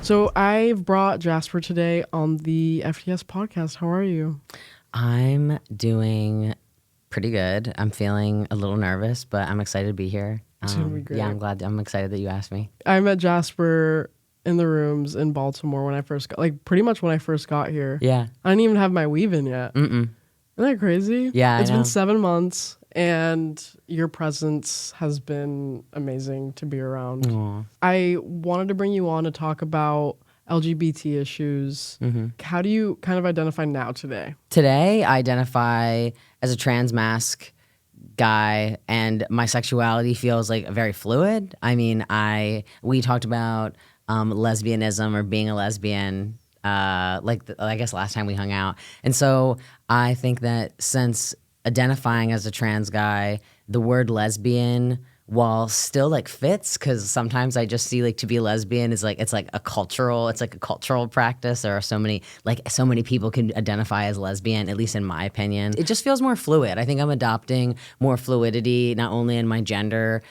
So I've brought Jasper today on the FTS podcast. How are you? I'm doing pretty good. I'm feeling a little nervous, but I'm excited to be here. It's gonna be great. Yeah, I'm excited that you asked me. I met Jasper in the rooms in Baltimore when I first got, pretty much when I first got here. Yeah. I didn't even have my weave in yet. Isn't that crazy? Yeah, It's I know. been 7 months, and your presence has been amazing to be around. Aww. I wanted to bring you on to talk about LGBT issues. How do you kind of identify now today? Today, I identify as a trans masc guy, and my sexuality feels like very fluid. I mean, we talked about lesbianism or being a lesbian, I guess last time we hung out. And so I think that since identifying as a trans guy, the word lesbian, while still like fits, because sometimes I just see like to be a lesbian is like it's like a cultural practice. There are so many people can identify as lesbian, at least in my opinion. It just feels more fluid. I think I'm adopting more fluidity, not only in my gender,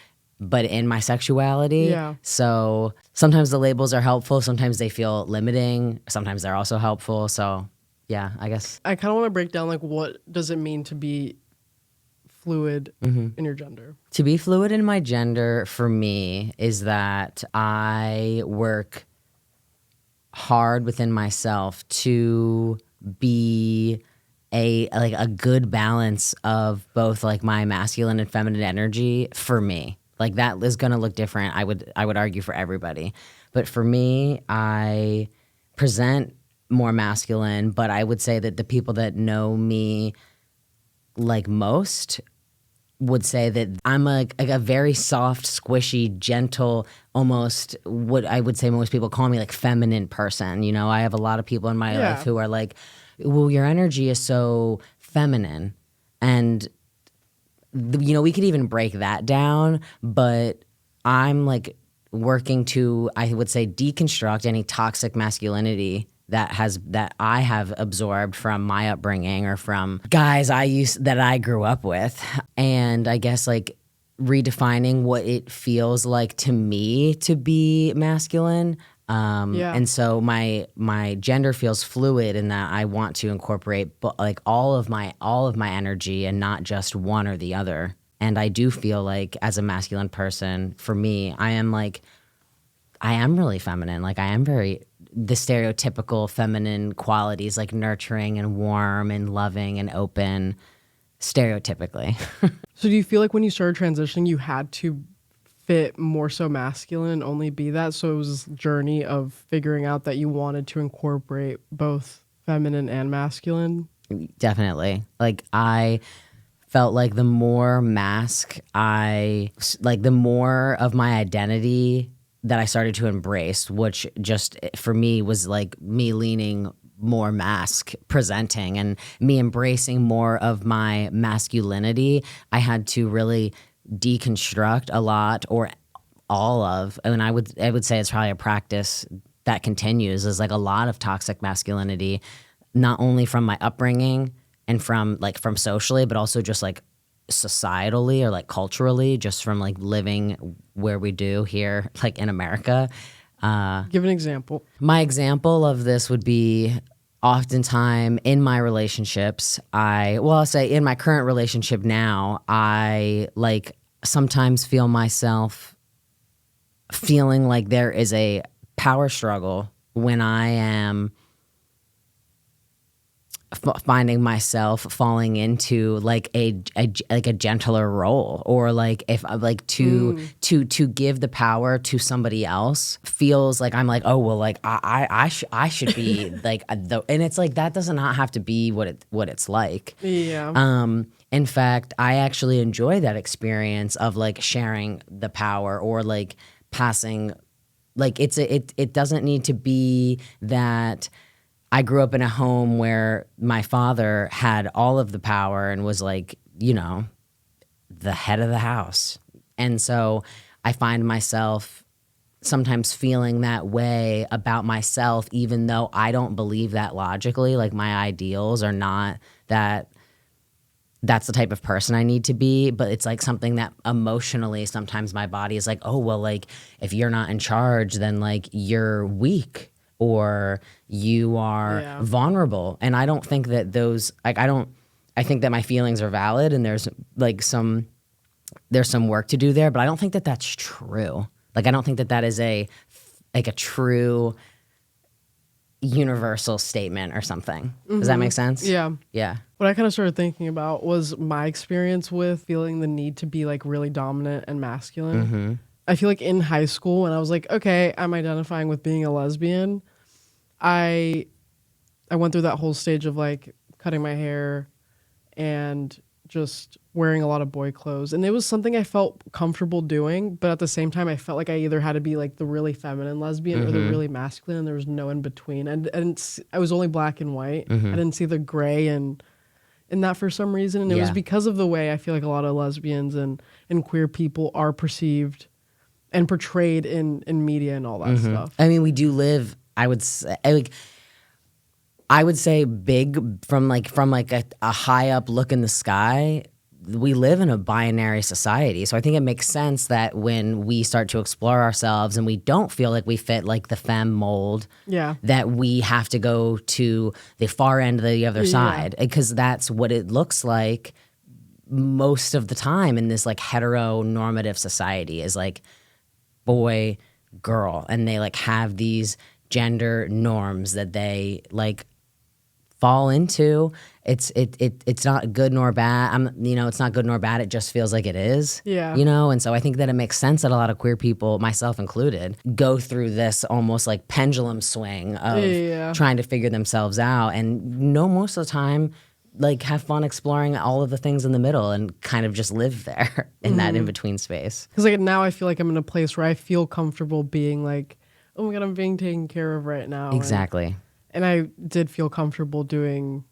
but in my sexuality. Yeah. So sometimes the labels are helpful, sometimes they feel limiting, sometimes they're also helpful. So yeah, I guess. I kind of want to break down what does it mean to be fluid in your gender? To be fluid in my gender for me is that I work hard within myself to be a good balance of both like my masculine and feminine energy for me. Like that is going to look different. I would argue for everybody. But for me, I present more masculine, but I would say that the people that know me like most would say that I'm a very soft, squishy, gentle, almost what I would say most people call me like feminine person. You know, I have a lot of people in my life who are like, well, your energy is so feminine. And, we could even break that down, but I'm like working to, I would say, deconstruct any toxic masculinity that I have absorbed from my upbringing or from guys that I grew up with. And I guess like redefining what it feels like to me to be masculine. And so my gender feels fluid in that I want to incorporate like all of my energy and not just one or the other. And I do feel like as a masculine person, for me, I am really feminine. Like I am the stereotypical feminine qualities, like nurturing and warm and loving and open, stereotypically. So do you feel like when you started transitioning, you had to fit more so masculine and only be that? So it was this journey of figuring out that you wanted to incorporate both feminine and masculine? Definitely. Like I felt like the more the more of my identity that I started to embrace, which just for me was like me leaning more masc presenting and me embracing more of my masculinity. I had to really deconstruct a lot or all of, and I would say it's probably a practice that continues, is like a lot of toxic masculinity, not only from my upbringing and from socially, but also just like societally or like culturally, just from like living where we do here, like in America. Give an example. My example of this would be oftentimes in my relationships, I'll say in my current relationship now, I like sometimes feel myself feeling like there is a power struggle when I am finding myself falling into like a gentler role, or like if I like to give the power to somebody else feels like I'm like, oh well, like I should be like and it's like that does not have to be what it's like. Yeah. In fact, I actually enjoy that experience of like sharing the power or like passing, like it doesn't need to be that I grew up in a home where my father had all of the power and was like, the head of the house. And so I find myself sometimes feeling that way about myself, even though I don't believe that logically. Like my ideals are not that that's the type of person I need to be, but it's like something that emotionally sometimes my body is like, oh, well, like if you're not in charge, then like you're weak or you are vulnerable. And I don't think that those, like, I think that my feelings are valid and there's some work to do there, but I don't think that that's true. Like, I don't think that that is a true universal statement or something. Does that make sense? Yeah. Yeah. What I kind of started thinking about was my experience with feeling the need to be like really dominant and masculine. I feel like in high school when I was like, okay, I'm identifying with being a lesbian, I went through that whole stage of like cutting my hair and just wearing a lot of boy clothes. And it was something I felt comfortable doing, but at the same time, I felt like I either had to be like the really feminine lesbian or the really masculine, and there was no in between. And I was only black and white. I didn't see the gray in that for some reason. And it was because of the way I feel like a lot of lesbians and queer people are perceived and portrayed in media and all that stuff. I mean, we do live, I would say big from a high up look in the sky. We live in a binary society. So I think it makes sense that when we start to explore ourselves and we don't feel like we fit like the femme mold, that we have to go to the far end of the other side, because that's what it looks like most of the time in this like heteronormative society is like boy, girl. And they like have these gender norms that they like fall into. It's not good nor bad. It's not good nor bad. It just feels like it is. Yeah. And so I think that it makes sense that a lot of queer people, myself included, go through this almost like pendulum swing of trying to figure themselves out, and most of the time, like have fun exploring all of the things in the middle and kind of just live there in that in between space. Because like now I feel like I'm in a place where I feel comfortable being like, oh my God, I'm being taken care of right now. Exactly. And I did feel comfortable doing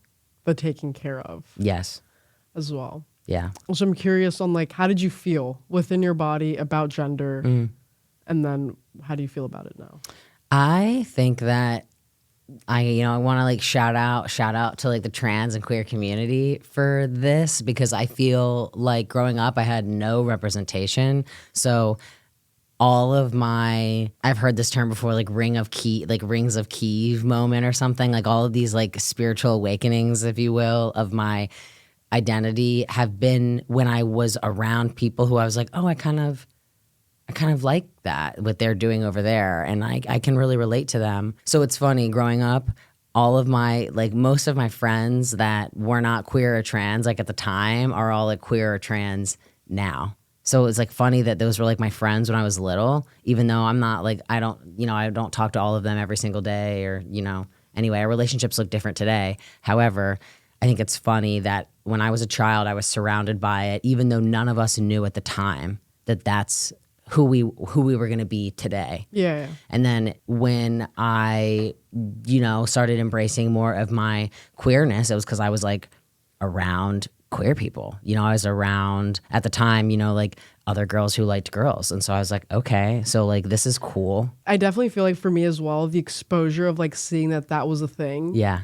the taking care of. Yes. As well. Yeah. So I'm curious on like, how did you feel within your body about gender? And then how do you feel about it now? I think that I want to like shout out to like the trans and queer community for this, because I feel like growing up I had no representation. So all of I've heard this term before, like rings of Kiev moment or something, like all of these like spiritual awakenings, if you will, of my identity have been when I was around people who I was like, oh, I kind of like that, what they're doing over there. And I can really relate to them. So it's funny, growing up, all of most of my friends that were not queer or trans, like at the time, are all like queer or trans now. So it's like funny that those were like my friends when I was little, even though I'm not like, I don't talk to all of them every single day or, anyway, our relationships look different today. However, I think it's funny that when I was a child, I was surrounded by it, even though none of us knew at the time that that's who we were going to be today. Yeah. And then when I, started embracing more of my queerness, it was because I was like around queer people. I was around at the time, like other girls who liked girls. And so I was like, okay, so like this is cool. I definitely feel like for me as well, the exposure of like seeing that was a thing. Yeah.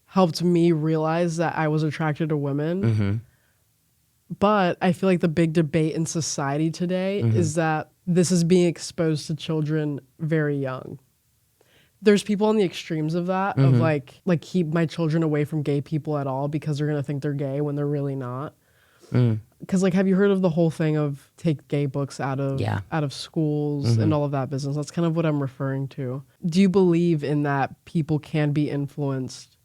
Helped me realize that I was attracted to women. But I feel like the big debate in society today is that this is being exposed to children very young. There's people on the extremes of that, of like keep my children away from gay people at all because they're gonna think they're gay when they're really not. Because like, have you heard of the whole thing of take gay books out of schools and all of that business? That's kind of what I'm referring to. Do you believe in that people can be influenced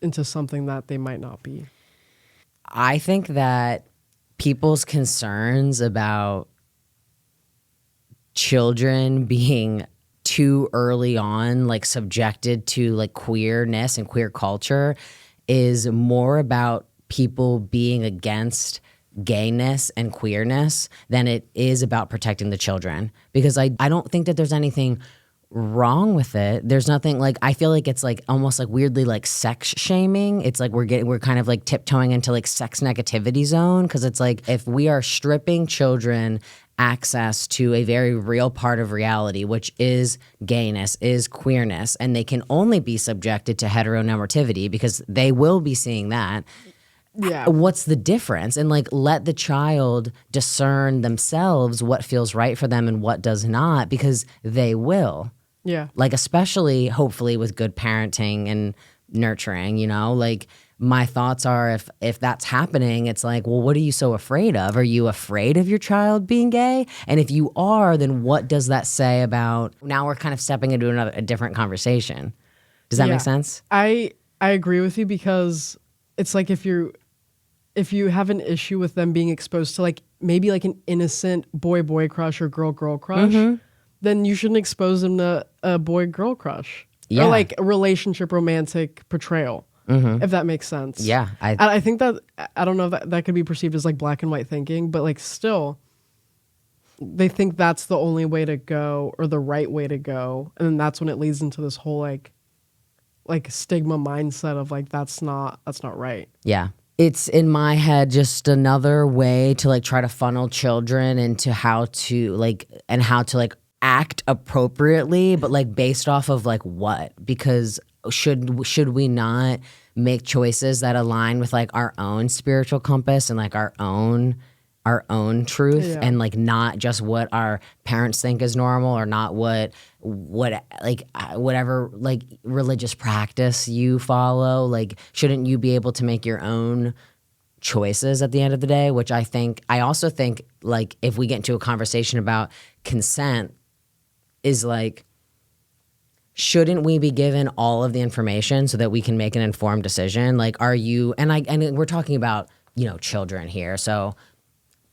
into something that they might not be? I think that people's concerns about children being too early on like subjected to like queerness and queer culture is more about people being against gayness and queerness than it is about protecting the children, because I don't think that there's anything wrong with it. There's nothing like, I feel like it's like almost like weirdly like sex shaming. It's like we're kind of like tiptoeing into like sex negativity zone, because it's like if we are stripping children access to a very real part of reality, which is gayness, is queerness, and they can only be subjected to heteronormativity because they will be seeing that. Yeah. What's the difference? And like, let the child discern themselves what feels right for them and what does not, because they will. Yeah. Like, especially hopefully with good parenting and nurturing, you know, like my thoughts are if that's happening, it's like, well, what are you so afraid of? Are you afraid of your child being gay? And if you are, then what does that say about, now we're kind of stepping into a different conversation. Does that make sense? I agree with you, because it's like if you have an issue with them being exposed to like maybe like an innocent boy crush or girl crush, then you shouldn't expose them to a boy-girl crush. Yeah. Or like a relationship romantic portrayal, if that makes sense. Yeah. I think that, I don't know if that could be perceived as like black and white thinking, but like still, they think that's the only way to go or the right way to go. And then that's when it leads into this whole like stigma mindset of like, that's not right. Yeah. It's in my head just another way to like try to funnel children into how to like act appropriately, but like based off of like what? Because should we not make choices that align with like our own spiritual compass and like our own truth, and like not just what our parents think is normal, or not what like whatever like religious practice you follow. Like, shouldn't you be able to make your own choices at the end of the day? Which I also think like if we get into a conversation about consent, is like, shouldn't we be given all of the information so that we can make an informed decision? Like, are you, and we're talking about, you know, children here. So,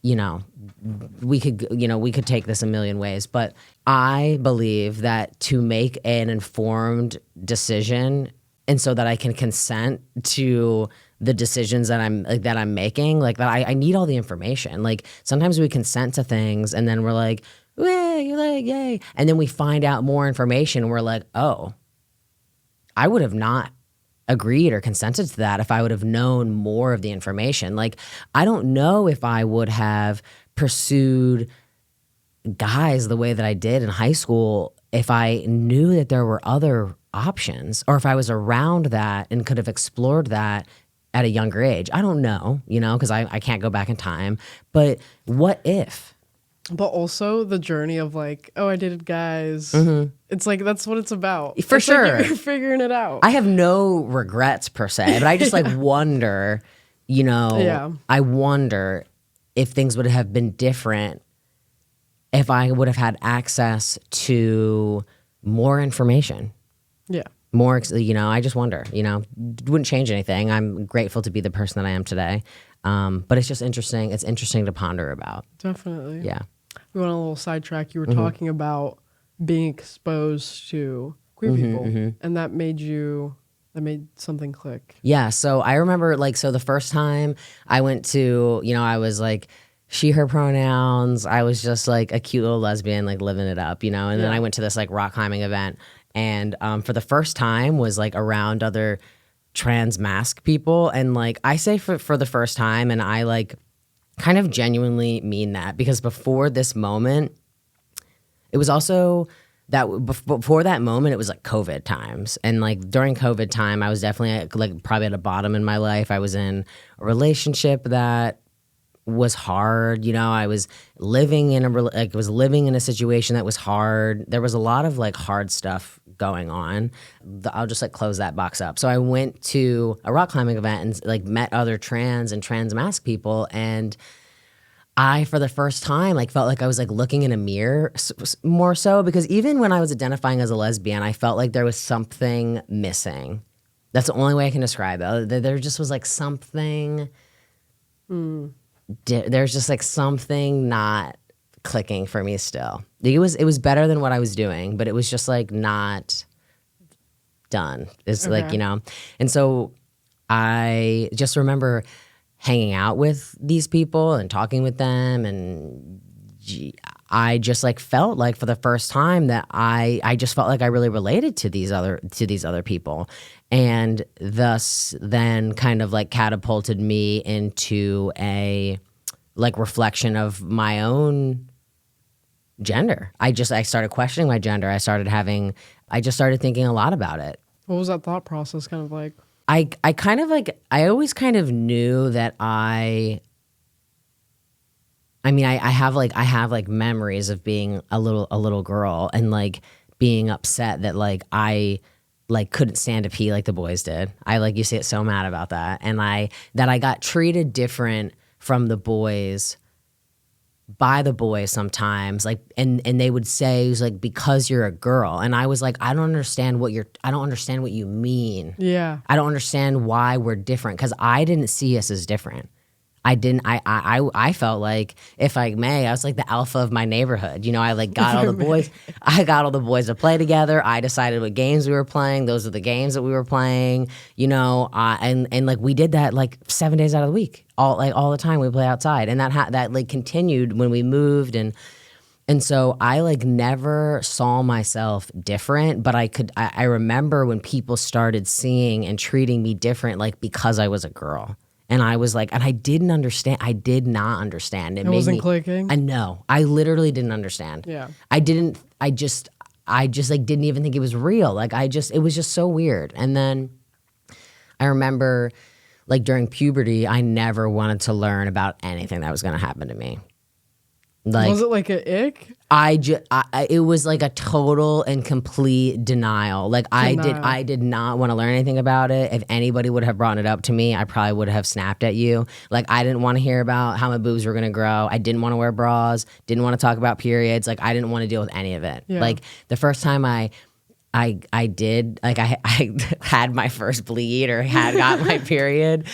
you know, we could take this a million ways, but I believe that to make an informed decision, and so that I can consent to the decisions that I'm making, like that I need all the information. Like, sometimes we consent to things and then we're like, yay, you're like, yay. And then we find out more information and we're like, oh, I would have not agreed or consented to that if I would have known more of the information. Like, I don't know if I would have pursued guys the way that I did in high school if I knew that there were other options, or if I was around that and could have explored that at a younger age. I don't know, you know, because I can't go back in time. But what if? But also the journey of like, oh, I dated guys. It's like, that's what it's about. For it's sure. Like you're figuring it out. I have no regrets per se, but I just like wonder, you know, I wonder if things would have been different if I would have had access to more information. Yeah. More, you know, I just wonder, you know, wouldn't change anything. I'm grateful to be the person that I am today. But it's just interesting. It's interesting to ponder about. Definitely. Yeah. We went on a little sidetrack. You were talking about being exposed to queer people, and that made something click. Yeah. So I remember so the first time I went to, you know, I was like she, her pronouns. I was just like a cute little lesbian, like living it up, you know, and then I went to this like rock climbing event, and for the first time was like around other trans mask people. And like I say for the first time, and I like kind of genuinely mean that, because before this moment, it was also that before that moment, it was like COVID times. And like during COVID time, I was definitely like probably at a bottom in my life. I was in a relationship that was hard. You know, I was living in a situation that was hard. There was a lot of like hard stuff going on. I'll just like close that box up. So I went to a rock climbing event and like met other trans and trans mask people, and I, for the first time, like felt like I was like looking in a mirror more so, because even when I was identifying as a lesbian, I felt like there was something missing. That's the only way I can describe it. There just was like something. There's just like something not clicking for me still. It was better than what I was doing, but it was just like not done. It's like, you know. And so I just remember hanging out with these people and talking with them, and I just like felt like for the first time that I just felt like I really related to these other people, and thus then kind of like catapulted me into a like reflection of my own gender. I started questioning my gender. I just started thinking a lot about it. What was that thought process kind of like? I kind of like, I always kind of knew that I have like memories of being a little girl and like being upset that like I like couldn't stand to pee like the boys did. I like used to get so mad about that. And I got treated different from the boys by the boys sometimes, like, and they would say it was like because you're a girl, and I was like, I don't understand what you mean. Yeah. I don't understand why we're different, because I didn't see us as different. I felt like, if I may, I was like the alpha of my neighborhood. You know, I like got all the boys. I got all the boys to play together. I decided what games we were playing. Those are the games that we were playing. You know, and like we did that like 7 days out of the week, all the time. We play outside, and that like continued when we moved, and so I like never saw myself different, but I remember when people started seeing and treating me different, like because I was a girl. And I was like, and I didn't understand. I did not understand. It wasn't clicking? No, I literally didn't understand. Yeah. I just like didn't even think it was real. Like it was just so weird. And then I remember like during puberty, I never wanted to learn about anything that was going to happen to me. Like, was it like a ick? It was like a total and complete denial. Like I did not want to learn anything about it. If anybody would have brought it up to me, I probably would have snapped at you. Like I didn't want to hear about how my boobs were gonna grow. I didn't want to wear bras. Didn't want to talk about periods. Like I didn't want to deal with any of it. Yeah. Like the first time I did, like I had my first bleed or had got my period,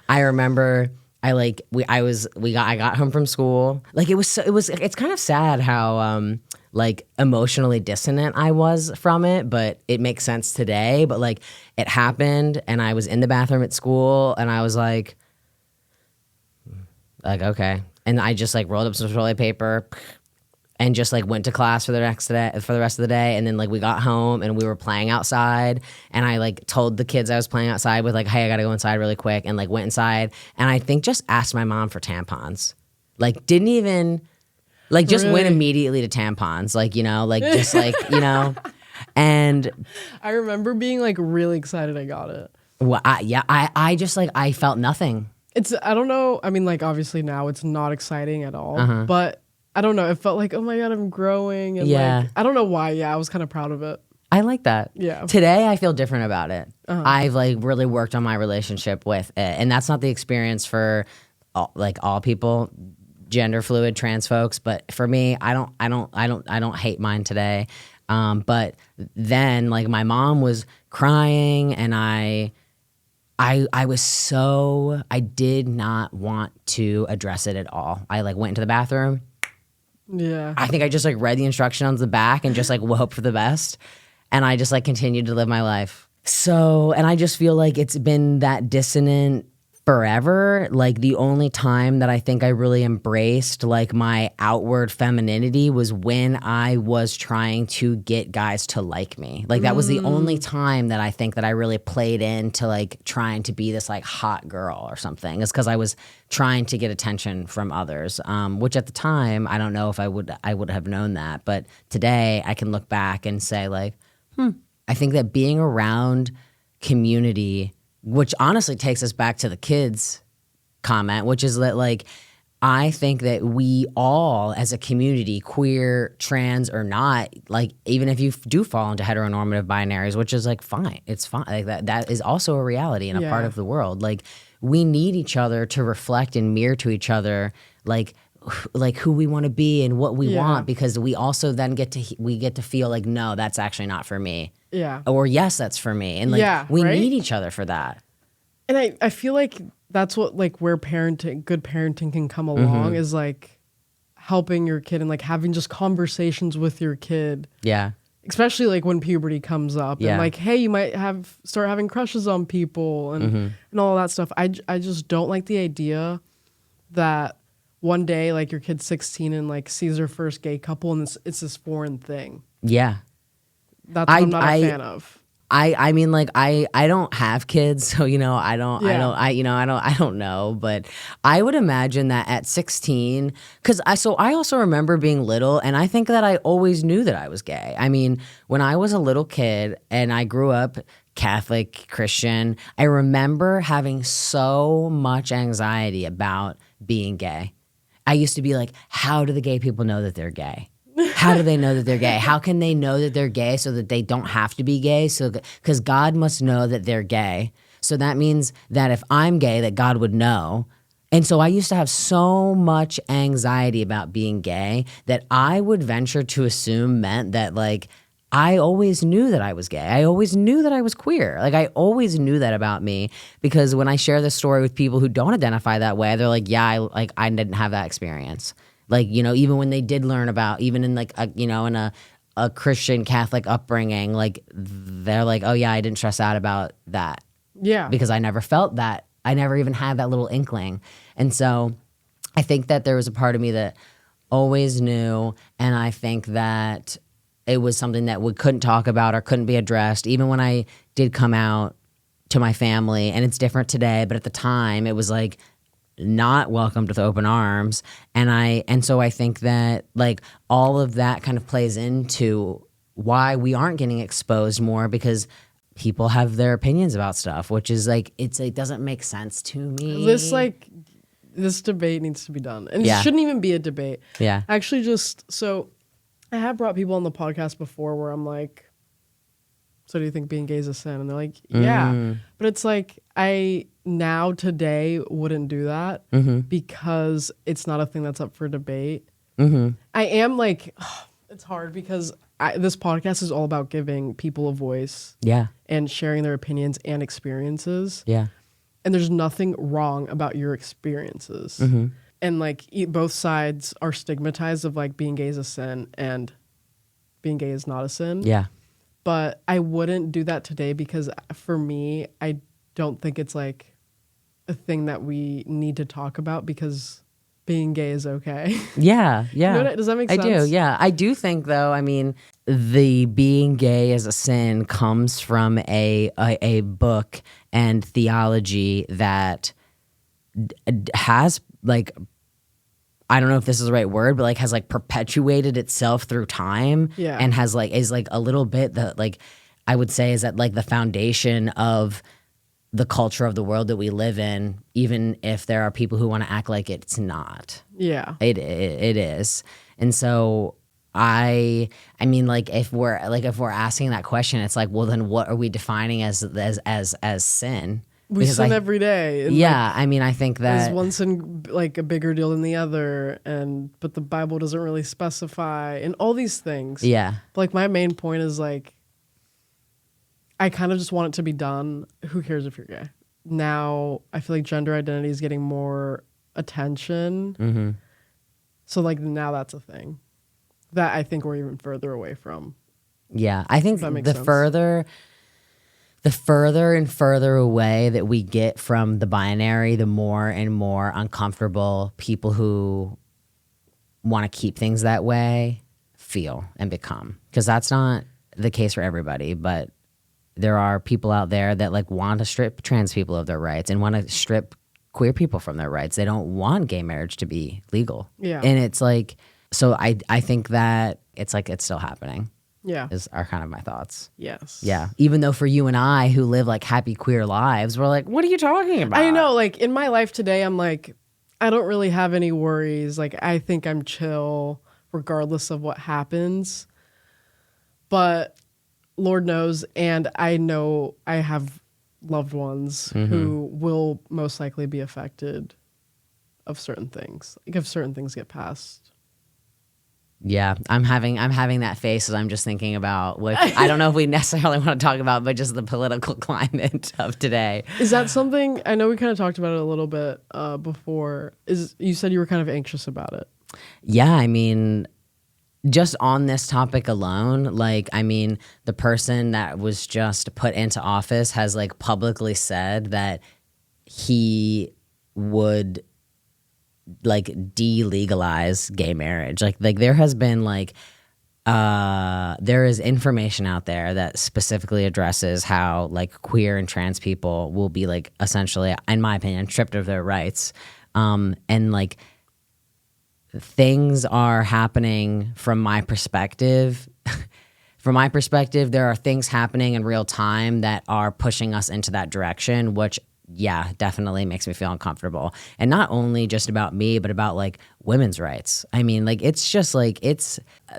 I remember. I got home from school. Like it's kind of sad how like emotionally dissonant I was from it, but it makes sense today. But like it happened, and I was in the bathroom at school, and I was like okay, and I just like rolled up some toilet paper and just like went to class for the rest of the day. And then like we got home and we were playing outside, and I like told the kids I was playing outside with like, hey, I gotta go inside really quick, and like went inside, and I think just asked my mom for tampons. Like didn't even like just went immediately to tampons, like, you know, like just like, you know. And I remember being like really excited I got it. Well, I just like, I felt nothing. I don't know. I mean, like obviously now it's not exciting at all, but I don't know. It felt like, oh my God, I'm growing. And like, I don't know why. Yeah, I was kind of proud of it. I like that. Yeah. Today, I feel different about it. I've like really worked on my relationship with it. And that's not the experience for all people, gender fluid, trans folks. But for me, I don't hate mine today. But then like my mom was crying, and I did not want to address it at all. I like went into the bathroom. Yeah. I think I just like read the instruction on the back and just like hope for the best. And I just like continued to live my life. So, and I just feel like it's been that dissonant forever. Like the only time that I think I really embraced like my outward femininity was when I was trying to get guys to like me. Like that was the only time that I think that I really played into like trying to be this like hot girl or something. It's because I was trying to get attention from others, which at the time I don't know if I would have known that. But today I can look back and say like, I think that being around community, which honestly takes us back to the kids comment, which is that like, I think that we all as a community, queer, trans or not, like even if you do fall into heteronormative binaries, which is like fine, it's fine. Like that is also a reality and a part of the world. Like we need each other to reflect and mirror to each other, like who we want to be and what we want, because we also then get to feel like, no, that's actually not for me. Yeah. Or yes, that's for me. And like we need each other for that. And I feel like that's what like where good parenting can come along is like helping your kid and like having just conversations with your kid. Yeah. Especially like when puberty comes up and like, hey, you might start having crushes on people and all that stuff. I just don't like the idea that one day like your kid's 16 and like sees their first gay couple and it's this foreign thing. Yeah. That's what I'm not a fan of. I mean, like, I don't have kids, so, you know, I don't know, but I would imagine that at 16, because I also remember being little, and I think that I always knew that I was gay. I mean, when I was a little kid and I grew up Catholic, Christian, I remember having so much anxiety about being gay. I used to be like, how do the gay people know that they're gay? How do they know that they're gay? How can they know that they're gay so that they don't have to be gay? So, because God must know that they're gay. So that means that if I'm gay, that God would know. And so I used to have so much anxiety about being gay that I would venture to assume meant that, like, I always knew that I was gay. I always knew that I was queer. Like, I always knew that about me, because when I share this story with people who don't identify that way, they're like, yeah, I didn't have that experience. Like, you know, even when they did learn about, even in like, in a Christian Catholic upbringing, like, they're like, oh yeah, I didn't stress out about that. Yeah. Because I never felt that. I never even had that little inkling. And so I think that there was a part of me that always knew. And I think that it was something that we couldn't talk about or couldn't be addressed. Even when I did come out to my family, and it's different today, but at the time it was like, not welcomed with open arms. And so I think that, like, all of that kind of plays into why we aren't getting exposed more, because people have their opinions about stuff, which is like, it doesn't make sense to me. This debate needs to be done. And Yeah. it shouldn't even be a debate. Yeah. Actually, so I have brought people on the podcast before where I'm like, so do you think being gay is a sin? And they're like, yeah. But it's like, I now today wouldn't do that because it's not a thing that's up for debate. I am like, it's hard because this podcast is all about giving people a voice. Yeah. And sharing their opinions and experiences. Yeah. And there's nothing wrong about your experiences. And like both sides are stigmatized of like being gay is a sin and being gay is not a sin. Yeah. But I wouldn't do that today because for me, I don't think it's like a thing that we need to talk about because being gay is okay. Yeah. Yeah. You know does that make sense? I do. Yeah. I do think, though, I mean, the being gay as a sin comes from a book and theology that has, like, I don't know if this is the right word, but like has like perpetuated itself through time. Yeah. And has like, is like a little bit that, like, I would say is at like the foundation of the culture of the world that we live in, even if there are people who want to act like it's not. Yeah. It is. And so I mean, like, if we're asking that question, it's like, well, then what are we defining as sin? We sin every day. And yeah, like, I mean, I think that is one sin like a bigger deal than the other, but the Bible doesn't really specify, and all these things. Yeah. But like my main point is like, I kind of just want it to be done. Who cares if you're gay? Now I feel like gender identity is getting more attention. So like now that's a thing that I think we're even further away from. Yeah, I think the further and further away that we get from the binary, the more and more uncomfortable people who want to keep things that way feel and become. Because that's not the case for everybody, but there are people out there that like want to strip trans people of their rights and want to strip queer people from their rights. They don't want gay marriage to be legal. Yeah. And it's like, so I think that it's like it's still happening. Yeah. Are kind of my thoughts. Yes. Yeah. Even though for you and I who live like happy queer lives, we're like, what are you talking about? I know, like in my life today, I'm like, I don't really have any worries. Like I think I'm chill regardless of what happens. But Lord knows, and I know I have loved ones who will most likely be affected of certain things. Like if certain things get passed. Yeah, I'm having that face as I'm just thinking about, which I don't know if we necessarily want to talk about, but just the political climate of today. Is that something, I know we kind of talked about it a little bit before, you said you were kind of anxious about it. Yeah, I mean, just on this topic alone, like, I mean, the person that was just put into office has like publicly said he would like delegalize gay marriage. Like there has been like there is information out there that specifically addresses how like queer and trans people will be like essentially, in my opinion, stripped of their rights. And like things are happening from my perspective. From my perspective, there are things happening in real time that are pushing us into that direction, which definitely makes me feel uncomfortable. And not only just about me, but about like women's rights. I mean, like it's just like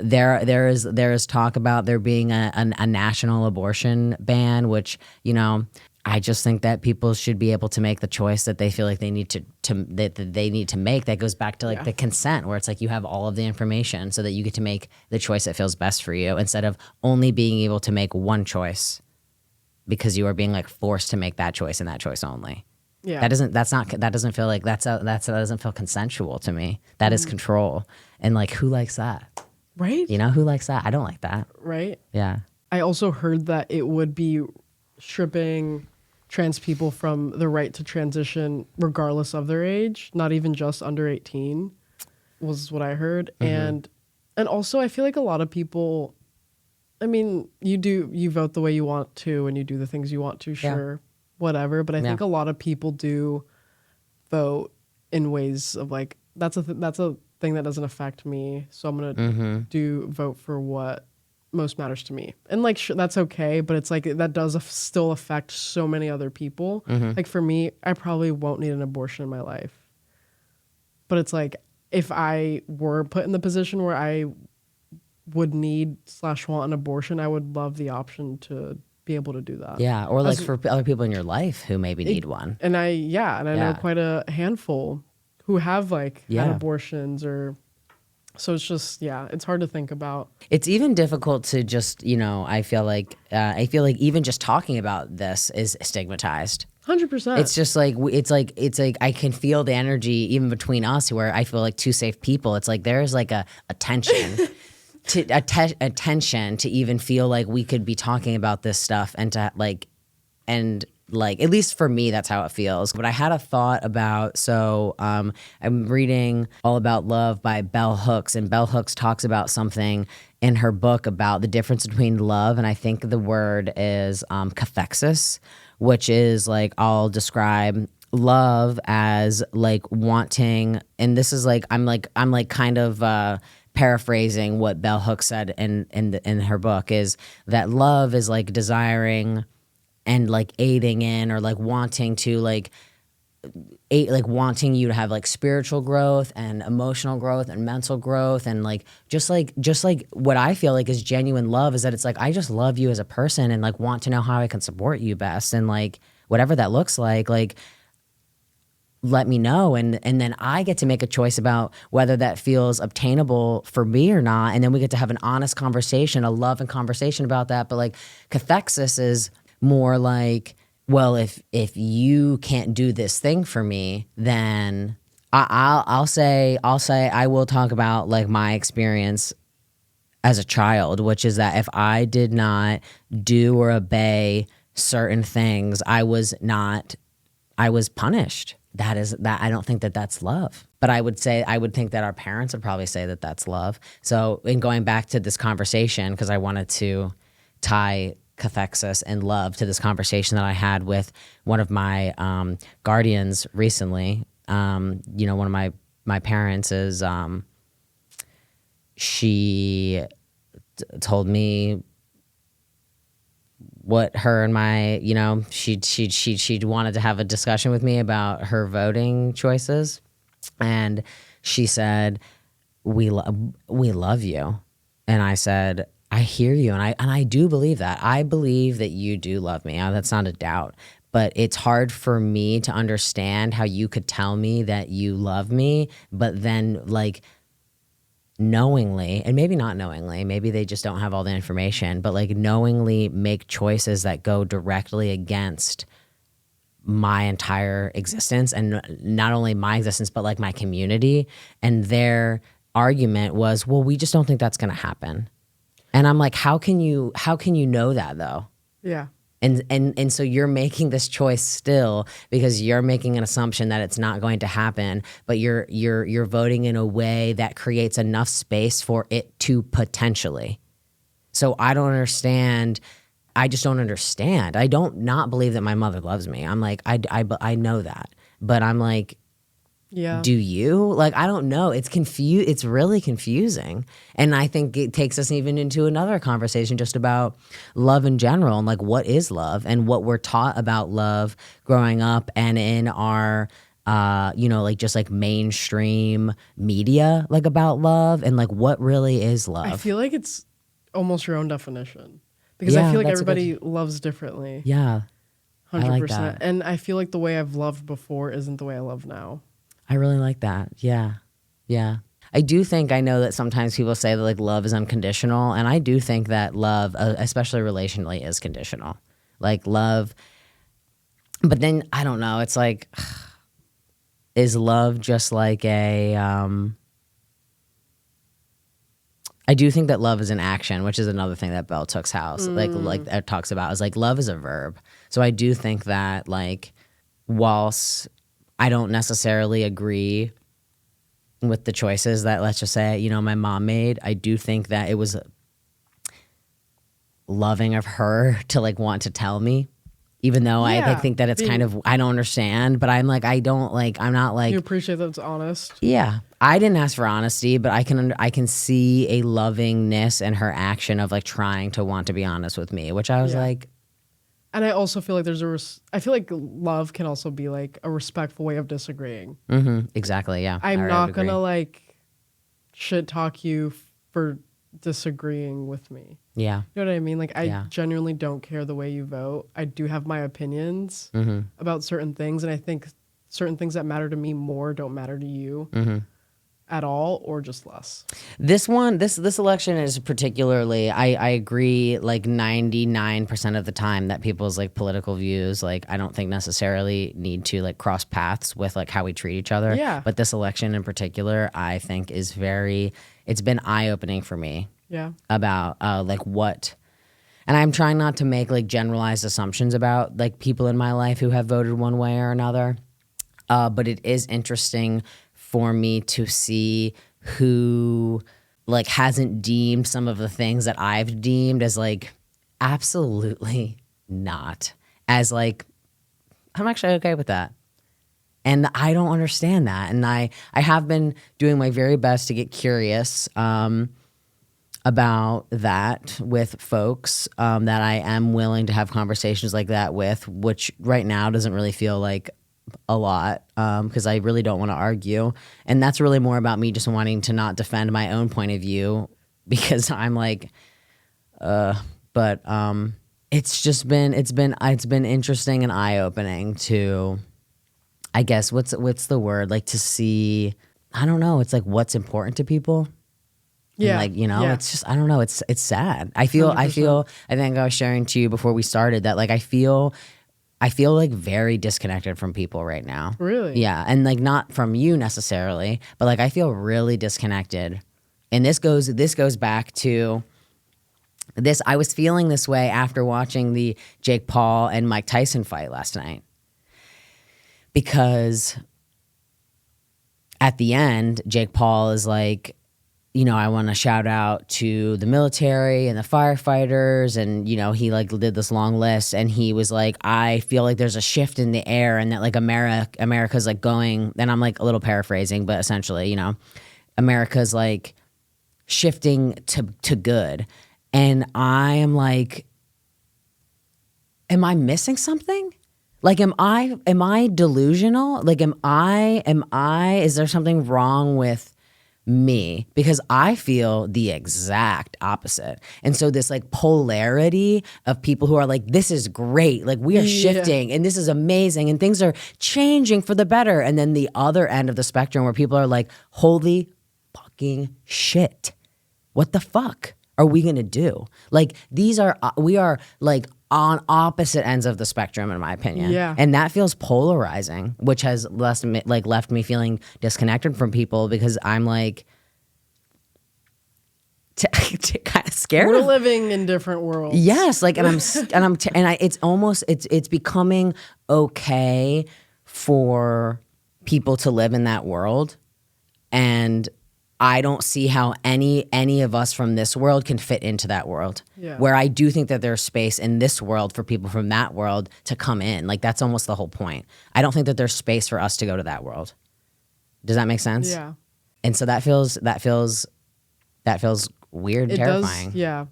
there is talk about there being a national abortion ban, which, you know, I just think that people should be able to make the choice that they feel like they need that they need to make. That goes back to like the consent, where it's like you have all of the information so that you get to make the choice that feels best for you, instead of only being able to make one choice because you are being like forced to make that choice and that choice only. Yeah. That doesn't feel like that doesn't feel consensual to me. That is control. And like, who likes that? Right? You know, who likes that? I don't like that. Right? Yeah. I also heard that it would be stripping trans people from the right to transition regardless of their age, not even just under 18, was what I heard. And also I feel like a lot of people, I mean, you vote the way you want to and you do the things you want to, sure, whatever. But I think a lot of people do vote in ways of like, that's a thing that doesn't affect me. So I'm going to vote for what most matters to me. And like, that's okay. But it's like, that does still affect so many other people. Like for me, I probably won't need an abortion in my life. But it's like, if I were put in the position where I would need / want an abortion, I would love the option to be able to do that. Yeah, or like for other people in your life who maybe need one. And I know quite a handful who have like had abortions or. So it's just, it's hard to think about. It's even difficult to just, you know, I feel like even just talking about this is stigmatized. 100%. It's just like, it's like I can feel the energy even between us where I feel like two safe people. It's like there's like a tension. Attention to even feel like we could be talking about this stuff and to like at least for me, that's how it feels. But I had a thought about, I'm reading All About Love by Bell Hooks, and Bell Hooks talks about something in her book about the difference between love, and I think the word is cathexis, which is like, I'll describe love as like wanting, and this is like, I'm kind of paraphrasing what Bell Hooks said in her book, is that love is like desiring and like aiding in, or like wanting to wanting you to have like spiritual growth and emotional growth and mental growth, and like just like what I feel like is genuine love is that it's like, I just love you as a person and like want to know how I can support you best, and like whatever that looks like let me know, and then I get to make a choice about whether that feels obtainable for me or not, and then we get to have an honest conversation, a loving conversation about that. But like cathexis is more like, well, if you can't do this thing for me, then I'll say I will talk about like my experience as a child, which is that if I did not do or obey certain things, I was punished. That I don't think that that's love. But I would think that our parents would probably say that that's love. So in going back to this conversation, because I wanted to tie cathexis and love to this conversation that I had with one of my guardians recently. One of my parents is, she told me what her and my, she wanted to have a discussion with me about her voting choices, and she said, we love you. And I said, I hear you, and I do believe that. I believe that you do love me. That's not a doubt. But it's hard for me to understand how you could tell me that you love me, but then like knowingly, and maybe not knowingly, maybe they just don't have all the information, but like knowingly make choices that go directly against my entire existence, and not only my existence, but like my community. And their argument was, well, we just don't think that's going to happen. And I'm like, how can you know that though? Yeah. And so you're making this choice still because you're making an assumption that it's not going to happen, but you're voting in a way that creates enough space for it to potentially. So I don't understand. I just don't understand. I don't not believe that my mother loves me. I'm like, I know that. But I'm like, Yeah. do you? Like, I don't know. It's really confusing. And I think it takes us even into another conversation just about love in general and like what is love and what we're taught about love growing up and in our like just like mainstream media, like about love and like what really is love. I feel like it's almost your own definition because Yeah, I feel like that's a good- everybody loves differently. Yeah. 100%. like that. And I feel like the way I've loved before isn't the way I love now. I really like that. Yeah. Yeah. I do think I know that sometimes people say that like love is unconditional. And I do think that love, especially relationally, is conditional. Like love. But then I don't know. It's like, is love just like a. I do think that love is an action, which is another thing that Bell Hooks House like talks about is like love is a verb. So I do think that like whilst I don't necessarily agree with the choices that, let's just say, my mom made, I do think that it was loving of her to like want to tell me, even though I like, think that it's kind of, I don't understand, but I'm like, I'm not like. You appreciate that it's honest? Yeah. I didn't ask for honesty, but I can see a lovingness in her action of like trying to want to be honest with me, which I was like. And I also feel like I feel like love can also be like a respectful way of disagreeing. Mm-hmm. Exactly. Yeah. I'm not going to like shit talk you for disagreeing with me. Yeah. You know what I mean? Like I genuinely don't care the way you vote. I do have my opinions about certain things. And I think certain things that matter to me more don't matter to you at all or just less. This election is particularly, I agree like 99% of the time that people's like political views, like I don't think necessarily need to like cross paths with like how we treat each other. Yeah. But this election in particular, I think is it's been eye-opening for me. Yeah. About like what, and I'm trying not to make like generalized assumptions about like people in my life who have voted one way or another. But it is interesting for me to see who like hasn't deemed some of the things that I've deemed as like absolutely not, as like I'm actually okay with that. And I don't understand that. And I have been doing my very best to get curious about that with folks that I am willing to have conversations like that with, which right now doesn't really feel like a lot because I really don't want to argue. And that's really more about me just wanting to not defend my own point of view because I'm like, but it's been interesting and eye-opening to, I guess, what's the word? Like to see, I don't know, it's like what's important to people. Yeah. And like, it's just, I don't know, it's sad. I think I was sharing to you before we started that like I feel like very disconnected from people right now. Really? Yeah. And like not from you necessarily, but like I feel really disconnected. And this goes back to this. I was feeling this way after watching the Jake Paul and Mike Tyson fight last night. Because at the end, Jake Paul is like, I want to shout out to the military and the firefighters. And, he like did this long list and he was like, I feel like there's a shift in the air and that like America's like going, and I'm like a little paraphrasing, but essentially, America's like shifting to good. And I am like, am I missing something? Like, am I delusional? Like, is there something wrong with me? Because I feel the exact opposite. And so this like polarity of people who are like, this is great. Like we are shifting and this is amazing and things are changing for the better. And then the other end of the spectrum where people are like, holy fucking shit. What the fuck are we going to do? Like we are like on opposite ends of the spectrum, in my opinion. Yeah. And that feels polarizing, which has left me feeling disconnected from people because I'm like kind of scared. We're living in different worlds. Yes, like, it's becoming okay for people to live in that world, and I don't see how any of us from this world can fit into that world. Yeah. Where I do think that there's space in this world for people from that world to come in. Like, that's almost the whole point. I don't think that there's space for us to go to that world. Does that make sense? Yeah. And so that feels weird and terrifying. Does, yeah.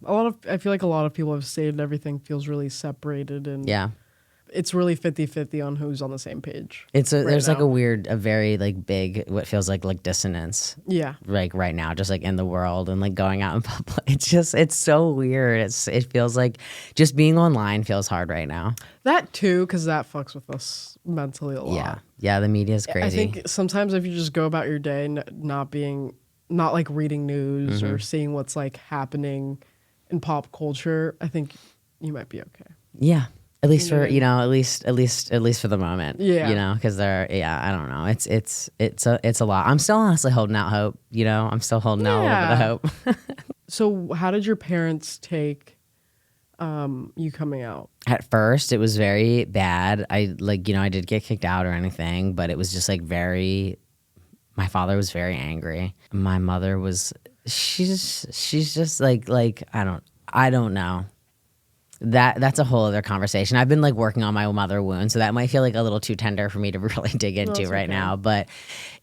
I feel like a lot of people have stated everything feels really separated, and Yeah. it's really 50-50 on who's on the same page. There's like a very like big, what feels like dissonance. Yeah. Like right now, just like in the world and like going out in public. It's so weird. It feels like just being online feels hard right now. That too, because that fucks with us mentally a lot. Yeah. Yeah. The media is crazy. I think sometimes if you just go about your day not like reading news or seeing what's like happening in pop culture, I think you might be okay. Yeah. At least for, at least for the moment. Yeah. Because I don't know. It's a lot. I'm still honestly holding out hope, I'm still holding out a little bit of hope. So how did your parents take you coming out? At first, it was very bad. I did get kicked out or anything, but it was just like my father was very angry. My mother was, she's just like, I don't know. That's a whole other conversation. I've been like working on my mother wound, so that might feel like a little too tender for me to really dig into right now. But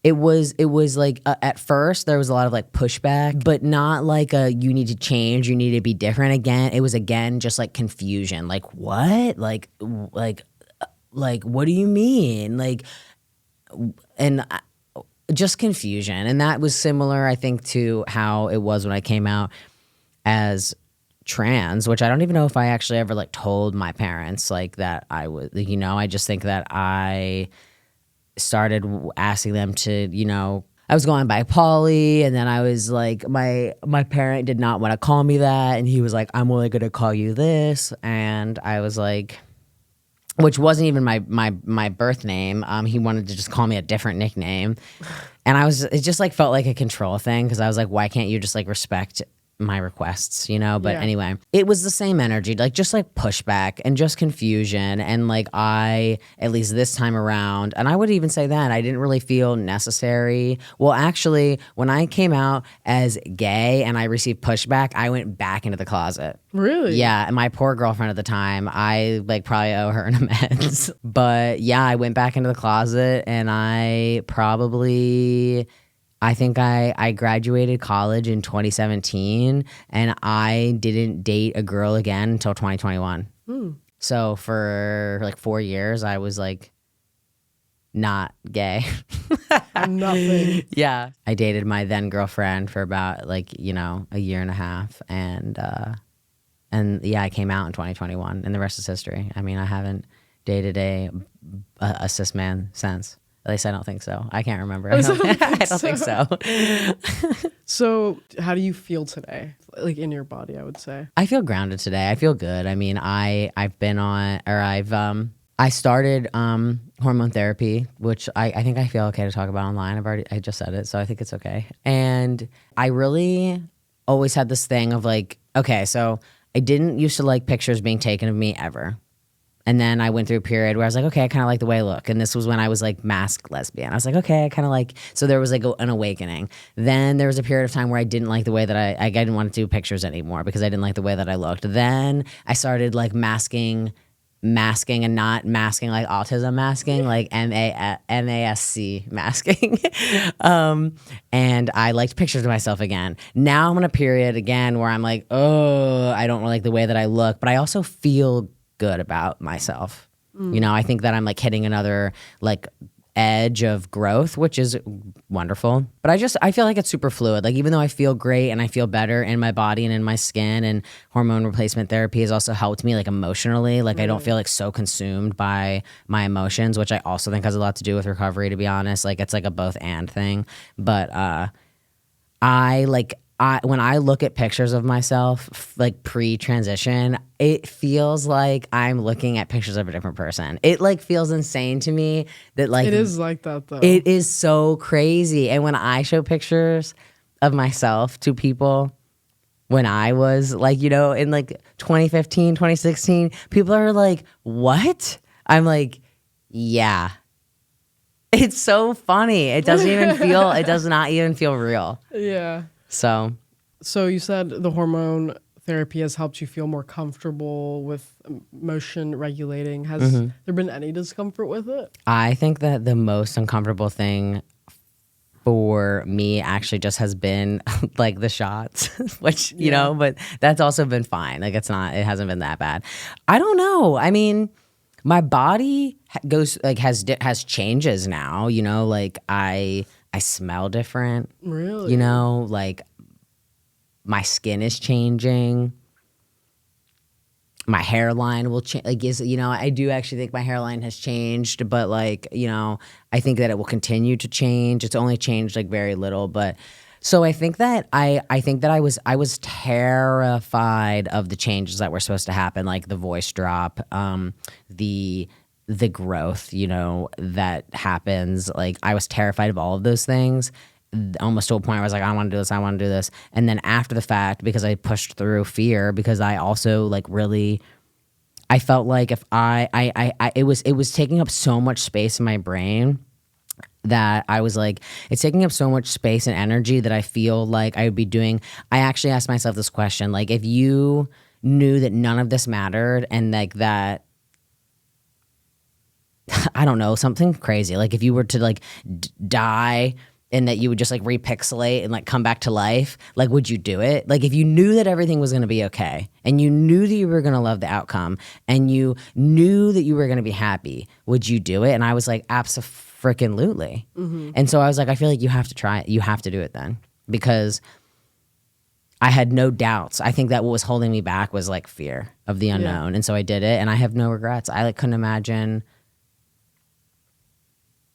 it was like at first there was a lot of like pushback, but not like you need to change, you need to be different again. It was again just like confusion. Like what? Like what do you mean? Just confusion. And that was similar, I think, to how it was when I came out as trans, which I don't even know if I actually ever like told my parents like that I was, I just think that I started asking them to, I was going by Polly, and then I was like, my parent did not want to call me that, and he was like, I'm only going to call you this, and I was like, which wasn't even my birth name. He wanted to just call me a different nickname, and it just like felt like a control thing, because I was like, why can't you just like respect my requests, but anyway, it was the same energy, like just like pushback and just confusion. And like I, at least this time around, and I would even say that I didn't really feel necessary. Well, actually, when I came out as gay and I received pushback, I went back into the closet. Really? Yeah, and my poor girlfriend at the time, I like probably owe her an amends. But yeah, I went back into the closet, and I think I graduated college in 2017, and I didn't date a girl again until 2021. So for like 4 years, I was like not gay. Nothing. Yeah. I dated my then girlfriend for about like, a year and a half. And yeah, I came out in 2021, and the rest is history. I mean, I haven't dated a cis man since. At least I don't think so. I can't remember. I don't think so. So how do you feel today? Like in your body, I would say. I feel grounded today. I feel good. I mean, I started hormone therapy, which I think I feel okay to talk about online. I just said it, so I think it's okay. And I really always had this thing of like, okay, so I didn't used to like pictures being taken of me ever. And then I went through a period where I was like, okay, I kind of like the way I look. And this was when I was like masked lesbian. I was like, okay, I kind of like, so there was like an awakening. Then there was a period of time where I didn't like the way that I didn't want to do pictures anymore because I didn't like the way that I looked. Then I started like masking and not masking like autism masking, like MASC masking. And I liked pictures of myself again. Now I'm in a period again where I'm like, oh, I don't like the way that I look, but I also feel good about myself. I think that I'm like hitting another like edge of growth, which is wonderful. But I feel like it's super fluid. Like even though I feel great and I feel better in my body and in my skin, and hormone replacement therapy has also helped me like emotionally. Like I don't feel like so consumed by my emotions, which I also think has a lot to do with recovery, to be honest. Like it's like a both and thing. But when I look at pictures of myself, like pre-transition, it feels like I'm looking at pictures of a different person. It like feels insane to me that like it is like that though. It is so crazy. And when I show pictures of myself to people when I was like, in like 2015, 2016, people are like, what? I'm like, yeah. It's so funny. It does not even feel real. Yeah. So you said the hormone therapy has helped you feel more comfortable with motion regulating. Has there been any discomfort with it? I think that the most uncomfortable thing for me actually just has been like the shots, which, you know, but that's also been fine. Like it hasn't been that bad. I don't know. I mean, my body goes like has changes now, you know, like I smell different. Really? You know, like my skin is changing. My hairline will change. Like, you know, I do actually think my hairline has changed, but like, you know, I think that it will continue to change. It's only changed like very little, but so I think that I was terrified of the changes that were supposed to happen, like the voice drop, the growth, you know, that happens. Like I was terrified of all of those things. Almost to a point where I was like, I want to do this. And then after the fact, because I pushed through fear, because I also like really, I felt like if it was taking up so much space in my brain that I was like, it's taking up so much space and energy that I feel like I would be doing. I actually asked myself this question, like if you knew that none of this mattered and like that, I don't know, something crazy. Like if you were to like die and that you would just like repixelate and like come back to life, like would you do it? Like if you knew that everything was going to be okay and you knew that you were going to love the outcome and you knew that you were going to be happy, would you do it? And I was like, abso-freaking-lutely. And so I was like, I feel like you have to try it. You have to do it then, because I had no doubts. I think that what was holding me back was like fear of the unknown. And so I did it and I have no regrets. I like couldn't imagine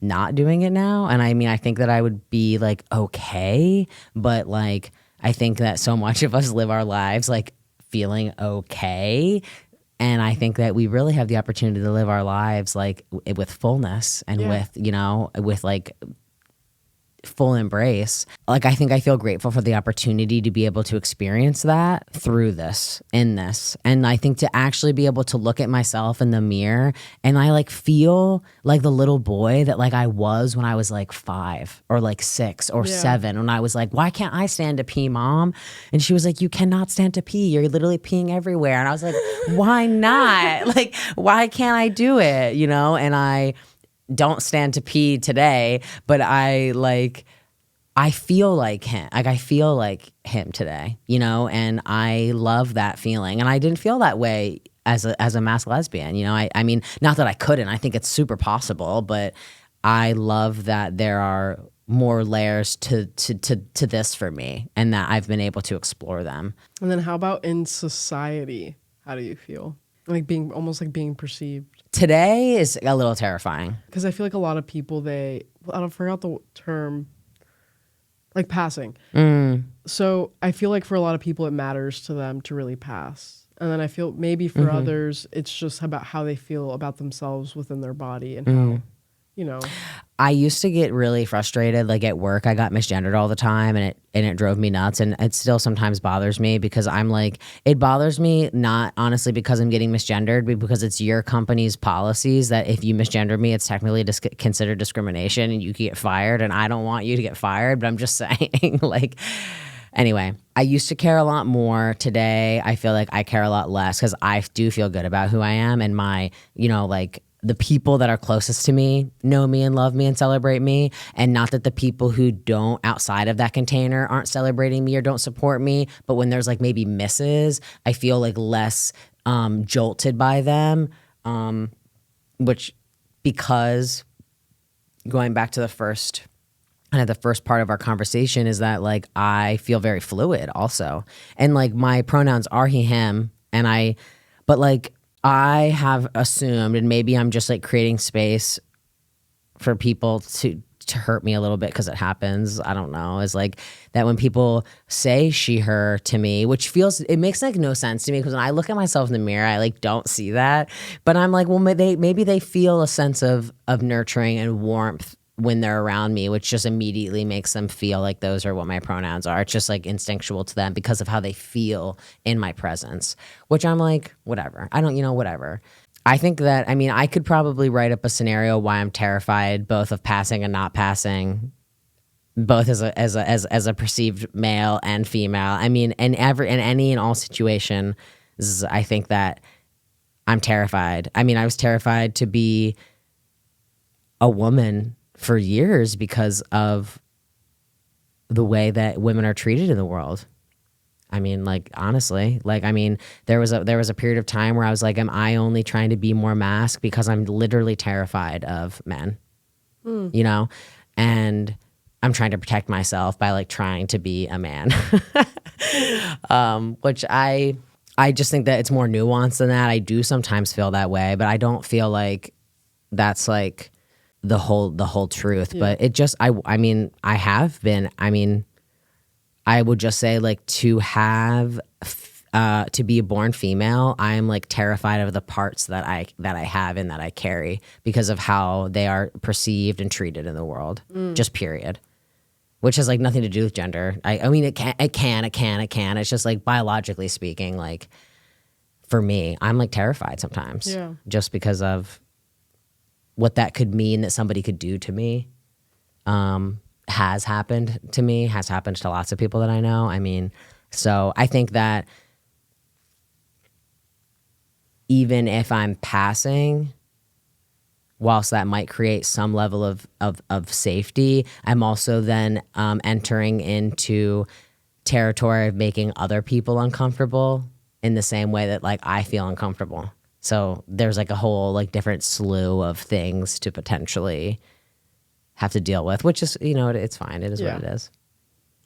not doing it now. And I mean, I think that I would be like, okay, but like, I think that so much of us live our lives like feeling okay. And I think that we really have the opportunity to live our lives like with fullness and with, you know, with like full embrace. Like, I think I feel grateful for the opportunity to be able to experience that through this, in this. And I think to actually be able to look at myself in the mirror and I like feel like the little boy that like I was when I was like 5 or like 6 or 7. When I was like, why can't I stand to pee, Mom? And she was like, you cannot stand to pee. You're literally peeing everywhere. And I was like, why not? Like, why can't I do it? You know? And I don't stand to pee today, but I feel like him. Like I feel like him today, you know, and I love that feeling. And I didn't feel that way as a masked lesbian, you know. I mean, not that I couldn't. I think it's super possible, but I love that there are more layers to this for me, and that I've been able to explore them. And then how about in society? How do you feel? Like being perceived? Today is a little terrifying. Because I feel like a lot of people, I forgot the term, like passing. So I feel like for a lot of people, it matters to them to really pass. And then I feel maybe for others, it's just about how they feel about themselves within their body and how, you know. I used to get really frustrated, like at work, I got misgendered all the time, and it drove me nuts, and it still sometimes bothers me because I'm like, it bothers me not honestly because I'm getting misgendered, but because it's your company's policies that if you misgender me, it's technically considered discrimination and you can get fired, and I don't want you to get fired, but I'm just saying, like, anyway, I used to care a lot more. Today, I feel like I care a lot less because I do feel good about who I am and my, you know, like, the people that are closest to me know me and love me and celebrate me, and not that the people who don't outside of that container aren't celebrating me or don't support me. But when there's like maybe misses, I feel like less jolted by them, which, because going back to the first part of our conversation is that like I feel very fluid also, and like my pronouns are he, him, and but like I have assumed, and maybe I'm just like creating space for people to hurt me a little bit because it happens. I don't know. Is like that when people say she, her to me, which it makes like no sense to me, because when I look at myself in the mirror, I like don't see that. But I'm like, well, maybe they feel a sense of nurturing and warmth when they're around me, which just immediately makes them feel like those are what my pronouns are. It's just like instinctual to them because of how they feel in my presence, which I'm like, whatever. I don't, you know, whatever. I think that, I mean, I could probably write up a scenario why I'm terrified both of passing and not passing, both as a perceived male and female. I mean, in any and all situations, I think that I'm terrified. I mean, I was terrified to be a woman for years because of the way that women are treated in the world. I mean, like, honestly, like, I mean, there was a period of time where I was like, am I only trying to be more masked because I'm literally terrified of men, you know? And I'm trying to protect myself by like trying to be a man, which I just think that it's more nuanced than that. I do sometimes feel that way, but I don't feel like that's like the whole truth. Yeah. But it just, I mean, I have been, I mean, I would just say like to be a born female, I am like terrified of the parts that I have and that I carry because of how they are perceived and treated in the world, just period. Which has like nothing to do with gender. I mean, it can. It's just like biologically speaking, like for me, I'm like terrified sometimes, just because of what that could mean that somebody could do to me. Has happened to me, has happened to lots of people that I know. I mean, so I think that even if I'm passing, whilst that might create some level of safety, I'm also then entering into territory of making other people uncomfortable in the same way that like I feel uncomfortable. So there's like a whole like different slew of things to potentially have to deal with, which is, you know, it's fine. It is what it is.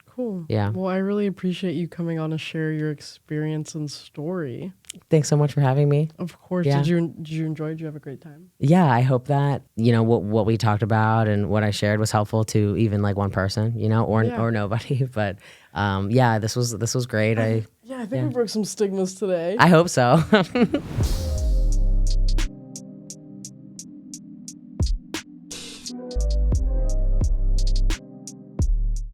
Cool. Yeah. Well, I really appreciate you coming on to share your experience and story. Thanks so much for having me. Of course. Yeah. Did you enjoy? Did you have a great time? Yeah, I hope that, you know, what we talked about and what I shared was helpful to even like one person, you know, or nobody. But yeah, this was great. I think we broke some stigmas today. I hope so.